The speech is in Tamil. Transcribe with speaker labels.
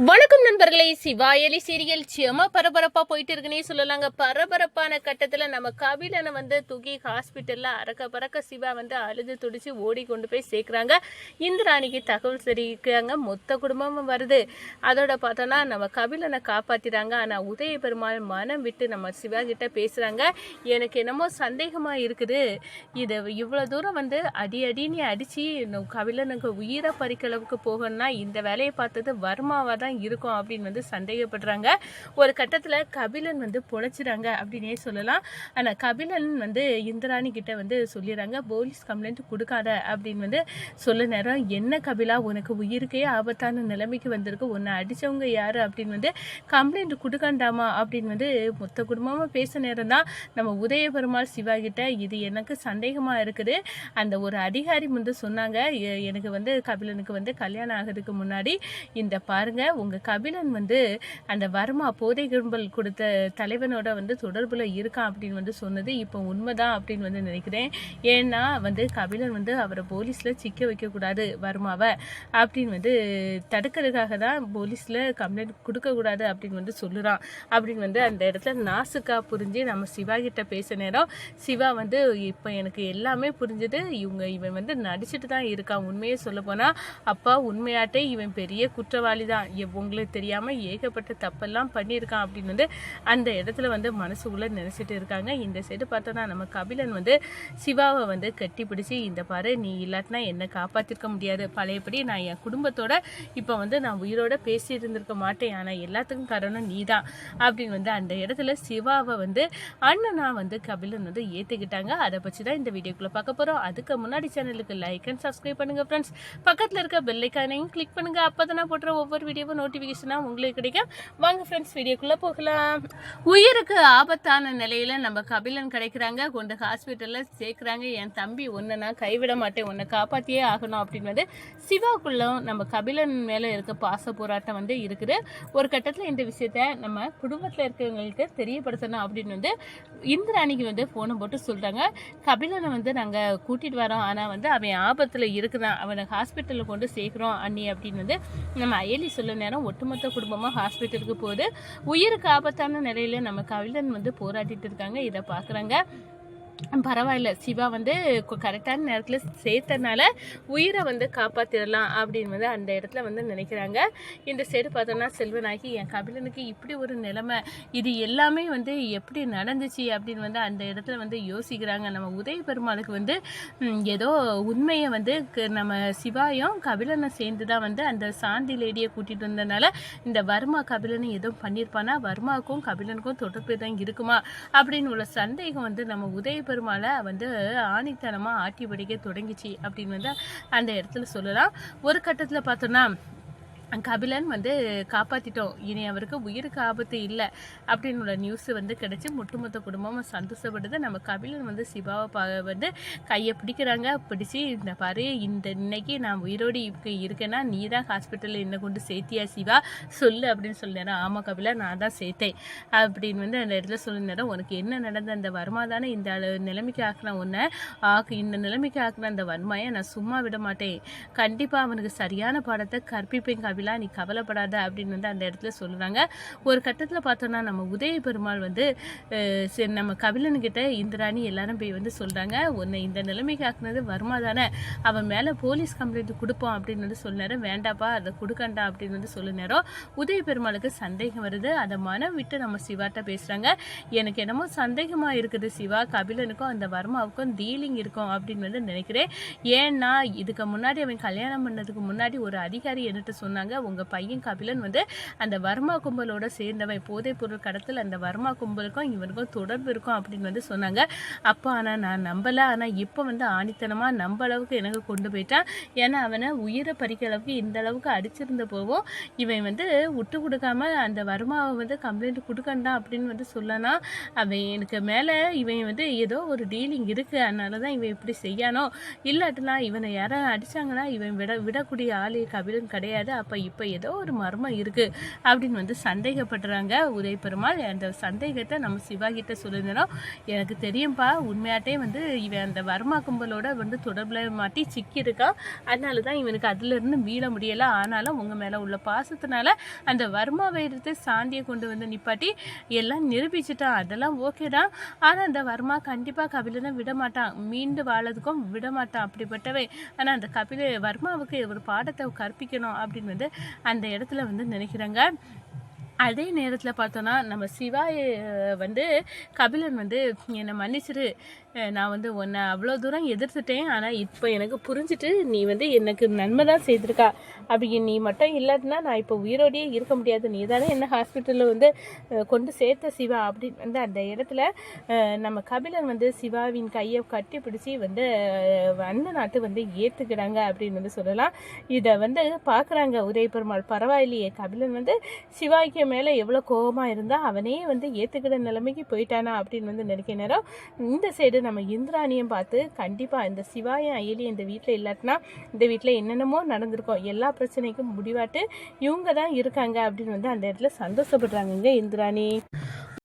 Speaker 1: வணக்கம் நண்பர்களே. சிவாயலி சீரியல் செம பரபரப்பா போயிட்டு இருக்குன்னே சொல்லலாங்க. பரபரப்பான கட்டத்துல நம்ம கபிலனை தூக்கி ஹாஸ்பிட்டல்ல அறக்க பறக்க சிவா அழுது துடிச்சு ஓடி கொண்டு போய் சேர்க்கிறாங்க. இந்திராணிக்கு தகவல் தெரிவிக்கிறாங்க. மொத்த குடும்பமும் வருது. அதோட பார்த்தோன்னா நம்ம கபிலனை காப்பாத்திறாங்க. ஆனா உதய பெருமாள் மனம் விட்டு நம்ம சிவா கிட்ட பேசுறாங்க. எனக்கு என்னமோ சந்தேகமா இருக்குது, இதை இவ்வளவு தூரம் அடின்னு அடிச்சு கபிலனுக்கு உயிரை பறிக்கிறளவுக்கு போகணும்னா இந்த வேலையை பார்த்தது வர்மாவா தான் இருக்கும் அப்படின்னு சந்தேகப்படுறாங்க. ஒரு கட்டத்தில் கபிலன் பொழைச்சிறாங்க அப்படின்னே சொல்லலாம். ஆனால் கபிலன் இந்திராணி கிட்ட சொல்லிடுறாங்க, போலீஸ் கம்ப்ளைண்ட் கொடுக்காத அப்படின்னு சொல்ல நேரம், என்ன கபிலா உனக்கு உயிருக்கே ஆபத்தான நிலைமைக்கு வந்திருக்கு, உன்னை அடித்தவங்க யாரு அப்படின்னு கம்ப்ளைண்ட் கொடுக்கண்டாமா அப்படின்னு மொத்த குடும்பமாக பேச நேரம் தான் நம்ம உதய பெருமாள் சிவா கிட்ட இது எனக்கு சந்தேகமாக இருக்குது. அந்த ஒரு அதிகாரி சொன்னாங்க, எனக்கு கபிலனுக்கு கல்யாணம் ஆகிறதுக்கு முன்னாடி இந்த பாருங்க உங்க கபிலன் அந்த வர்மா போதை கும்பல் கொடுத்த தலைவனோட தொடர்புல இருக்கான் அப்படின்னு சொன்னது இப்போ உண்மைதான் அப்படின்னு நினைக்கிறேன். ஏன்னா கபிலன் அவரை போலீஸ்ல சிக்க வைக்க கூடாது வர்மாவை அப்படின்னு தடுக்கிறதுக்காக தான் போலீஸ்ல கம்ப்ளைண்ட் கொடுக்க கூடாது அப்படின்னு சொல்லுறான் அப்படின்னு அந்த இடத்துல நாசுக்கா புரிஞ்சு நம்ம சிவா கிட்ட பேச நேரம் சிவா இப்போ எனக்கு எல்லாமே புரிஞ்சுது, இவன் நடிச்சுட்டு தான் இருக்கான், உண்மையே சொல்ல போனா அப்பா உண்மையாட்டே இவன் பெரிய குற்றவாளி தான், உங்களுக்கு தெரியாம ஏகப்பட்ட தப்பெல்லாம் பண்ணியிருக்கான் அப்படின்னு அந்த இடத்துல மனசுக்குள்ள நினைச்சிட்டு இருக்காங்க. இந்த சைடு பார்த்தோன்னா நம்ம கபிலன் சிவாவை கட்டி பிடிச்சி, இந்த பாரு நீ இல்லாட்டினா என்னை காப்பாத்திருக்க முடியாது, பழையபடி நான் என் குடும்பத்தோட இப்போ நான் உயிரோட பேசி இருந்திருக்க மாட்டேன், ஆனா எல்லாத்துக்கும் காரணம் நீ தான் அப்படின்னு அந்த இடத்துல சிவாவை அண்ணனா கபிலன் ஏத்துக்கிட்டாங்க. அதை பற்றி தான் இந்த வீடியோக்குள்ள பார்க்க போறோம். அதுக்கு முன்னாடி சேனலுக்கு லைக் அண்ட் சப்ஸ்கிரைப் பண்ணுங்க ஃப்ரெண்ட்ஸ். பக்கத்துல இருக்க பெல் ஐகானையும் கிளிக் பண்ணுங்க. அப்பதான் நான் போடுற ஒவ்வொரு வீடியோவும் நோட்டிஃபிகேஷனா உங்களுக்கு கிடைக்கும். வாங்க ஃப்ரெண்ட்ஸ், வீடியோக்குள்ள போகலாம். உயிருக்கு ஆபத்தான நிலையில நம்ம கபிலன் கிடைக்கிறாங்க, கொண்டு ஹாஸ்பிட்டல்ல சேர்க்கிறாங்க. என் தம்பி உன்னை நான் கைவிட மாட்டேன், உன்னை காப்பாத்தியே ஆகணும் அப்படின்னு சிவாக்குள்ள நம்ம கபிலன் மேல இருக்க பாச போராட்டம் இருக்குது. ஒரு கட்டத்துல இந்த விஷயத்த நம்ம குடும்பத்துல இருக்கிறவங்களுக்கு தெரியப்படுத்தணும் அப்படின்னு இந்திராணிக்கு போனை போட்டு சொல்றாங்க, கபிலனை நாங்க கூட்டிட்டு வரோம், ஆனா அவன் ஆபத்துல இருக்குதான், அவனை ஹாஸ்பிட்டல்ல கொண்டு சேர்க்கிறோம் அண்ணி அப்படின்னு நம்ம அயலி சொல்ல நேரம் ஒட்டுமொத்த குடும்பமா ஹாஸ்பிட்டலுக்கு போகுது. உயிருக்கு ஆபத்தான நிலையில நம்ம கபிலன் போராடிட்டு இருக்காங்க. இதை பாக்குறாங்க. பரவாயில்ல, சிவா கரெக்டான நேரத்தில் சேர்த்தனால உயிரை காப்பாற்றிடலாம் அப்படின்னு அந்த இடத்துல நினைக்கிறாங்க. இந்த சைடு பார்த்தோன்னா செல்வனாகி, என் கபிலனுக்கு இப்படி ஒரு நிலைமை, இது எல்லாமே எப்படி நடந்துச்சு அப்படின்னு அந்த இடத்துல யோசிக்கிறாங்க. நம்ம உதய பெருமாளுக்கு ஏதோ உண்மையை நம்ம சிவாயும் கபிலனை சேர்ந்து தான் அந்த சாந்தி லேடியை கூட்டிகிட்டு வந்ததுனால இந்த வர்மா கபிலனை எதுவும் பண்ணியிருப்பானா, வர்மாவுக்கும் கபிலனுக்கும் தொடர்பு தான் இருக்குமா அப்படின்னு உள்ள சந்தேகம் நம்ம உதய பெருமாளை ஆணித்தனமா ஆட்டி படிக்க தொடங்கிச்சு அப்படின்னு அந்த இடத்துல சொல்லலாம். ஒரு கட்டத்துல பார்த்தோம்னா கபிலன் காப்பாற்றிட்டோம், இனி அவருக்கு உயிருக்கு ஆபத்து இல்லை அப்படின்னு நியூஸ் கிடைச்சி ஒட்டுமொத்த குடும்பமும் சந்தோஷப்படுது. நம்ம கபிலன் சிவாவை கையை பிடிக்கிறாங்க. பிடிச்சி, இந்த பாரு, இன்னைக்கு நான் உயிரோடு இருக்கேன்னா நீ தான் ஹாஸ்பிட்டலில் என்ன கொண்டு சேர்த்தியா சிவா சொல்லு அப்படின்னு சொல்லினேன். ஆமாம் கபிலா, நான் தான் சேர்த்தேன் அப்படின்னு அந்த இடத்துல சொல்லினேன். உனக்கு என்ன நடந்த அந்த வர்மா தானே இந்த நிலைமைக்கு ஆக்கின உன்னை, இந்த நிலைமைக்கு ஆக்கின அந்த வர்மாயை நான் சும்மா விட மாட்டேன், கண்டிப்பாக அவனுக்கு சரியான பாடத்தை கற்பிப்பேன் கபிலா, நீ கவலைப்படாத அப்படின்னு அந்த இடத்துல சொல்லுறாங்க. ஒரு கட்டத்தில் பார்த்தோன்னா நம்ம உதய பெருமாள் நம்ம கபிலன்கிட்ட இந்திராணி எல்லாரும் போய் சொல்றாங்க, உன்னை இந்த நிலைமைக்கு ஆக்குனது வர்மா தானே, அவன் மேல போலீஸ் கம்ப்ளைண்ட் கொடுப்போம் அப்படின்னு சொல்ல நேரம், வேண்டாப்பா அதை கொடுக்கண்டா அப்படின்னு சொல்ல நேரம் உதய பெருமாளுக்கு சந்தேகம் வருது. அதை மனம் விட்டு நம்ம சிவாட்ட பேசுறாங்க. எனக்கு என்னமோ சந்தேகமா இருக்குது சிவா, கபிலனுக்கும் அந்த வர்மாவுக்கும் டீலிங் இருக்கும் அப்படின்னு நினைக்கிறேன். ஏன்னா இதுக்கு முன்னாடி அவன் கல்யாணம் பண்ணதுக்கு முன்னாடி ஒரு அதிகாரி என்னட்டு சொன்னாங்க, உங்க பையன் கபிலன் அந்த வர்மா கும்பலோட சேர்ந்தவன், போதைப் பொருள் கடத்தல் அந்த வர்மா கும்பலுக்கும் இவனுக்கும் தொடர்பு இருக்கும் அப்படின்னு சொன்னாங்க. அப்போ ஆனா நான் நம்பல, ஆனா இப்போ ஆணித்தனமா நம்ப அளவுக்கு எனக்கு கொண்டு போயிட்டான். ஏன்னா அவனை உயிரை பறிக்க அளவுக்கு இந்த அளவுக்கு அடிச்சிருந்த போவோம் இவன் விட்டு கொடுக்காம அந்த வர்மாவை கம்ப்ளைண்ட் கொடுக்கண்டான் அப்படின்னு சொல்லலாம். அவன் எனக்கு மேல இவன் ஏதோ ஒரு டீலிங் இருக்கு, அதனாலதான் இவன் இப்படி செய்யானோ, இல்லாட்டலாம் இவனை யாரும் அடிச்சாங்கன்னா இவன் விடக்கூடிய ஆளு கபிலன் கிடையாது. அப்ப அப்போ இப்போ ஏதோ ஒரு மர்மம் இருக்குது அப்படின்னு வந்து சந்தேகப்படுறாங்க உதய பெருமாள். அந்த சந்தேகத்தை நம்ம சிவா கிட்ட சொல்லியிருந்தோம். எனக்கு தெரியும்ப்பா, உண்மையாட்டே வந்து இவன் அந்த வர்மா கும்பலோட வந்து தொடர்பில் மாட்டி சிக்கியிருக்கான், அதனால தான் இவனுக்கு அதுலேருந்து மீள முடியலை. ஆனாலும் உங்கள் மேலே உள்ள பாசத்தினால அந்த வர்மாவை எடுத்து சாந்தியை கொண்டு வந்து நிப்பாட்டி எல்லாம் நிரூபிச்சுட்டான். அதெல்லாம் ஓகே தான். ஆனால் அந்த வர்மா கண்டிப்பாக கபிலனை விட மாட்டான், மீண்டு வாழறதுக்கும் விட மாட்டான் அப்படிப்பட்டவை. ஆனால் அந்த வர்மாவுக்கு ஒரு பாடத்தை கற்பிக்கணும் அப்படின்னு வந்து அந்த இடத்துல வந்து நினைக்கிறாங்க. அதே நேரத்தில் பார்த்தோன்னா நம்ம சிவாய வந்து கபிலன் வந்து என்னை மன்னிச்சிரு, நான் வந்து உன்னை அவ்வளோ தூரம் எதிர்த்துட்டேன், ஆனால் இப்போ எனக்கு புரிஞ்சுட்டு நீ வந்து எனக்கு நன்மை தான் செய்திருக்கா, அப்படி நீ மட்டும் இல்லாட்டினா நான் இப்போ உயிரோடையே இருக்க முடியாது, நீ தானே என்ன ஹாஸ்பிட்டலில் வந்து கொண்டு சேர்த்த சிவா அப்படின்னு வந்து அந்த இடத்துல நம்ம கபிலன் வந்து சிவாவின் கையை கட்டி பிடிச்சி வந்து அண்ணன் நாட்டு வந்து ஏற்றுக்கிறாங்க அப்படின்னு வந்து சொல்லலாம். இதை வந்து பார்க்குறாங்க உதய பெருமாள். பரவாயில்லையே, கபிலன் வந்து சிவாய்க்கு மேலே எவ்வளோ கோபமாக இருந்தால் அவனே வந்து ஏற்றுக்கிற நிலைமைக்கு போயிட்டானா அப்படின்னு வந்து நினைக்க நேரம் இந்த சைடு நம்ம இந்திராணியும் பார்த்து கண்டிப்பாக இந்த சிவாயும் அயலியும் இந்த வீட்டில் இல்லாட்டினா இந்த வீட்டில் என்னென்னமோ நடந்திருக்கும், எல்லா பிரச்சனைக்கும் முடிவாட்டு இவங்க தான் இருக்காங்க அப்படின்னு வந்து அந்த இடத்துல சந்தோஷப்படுறாங்க இந்திராணி.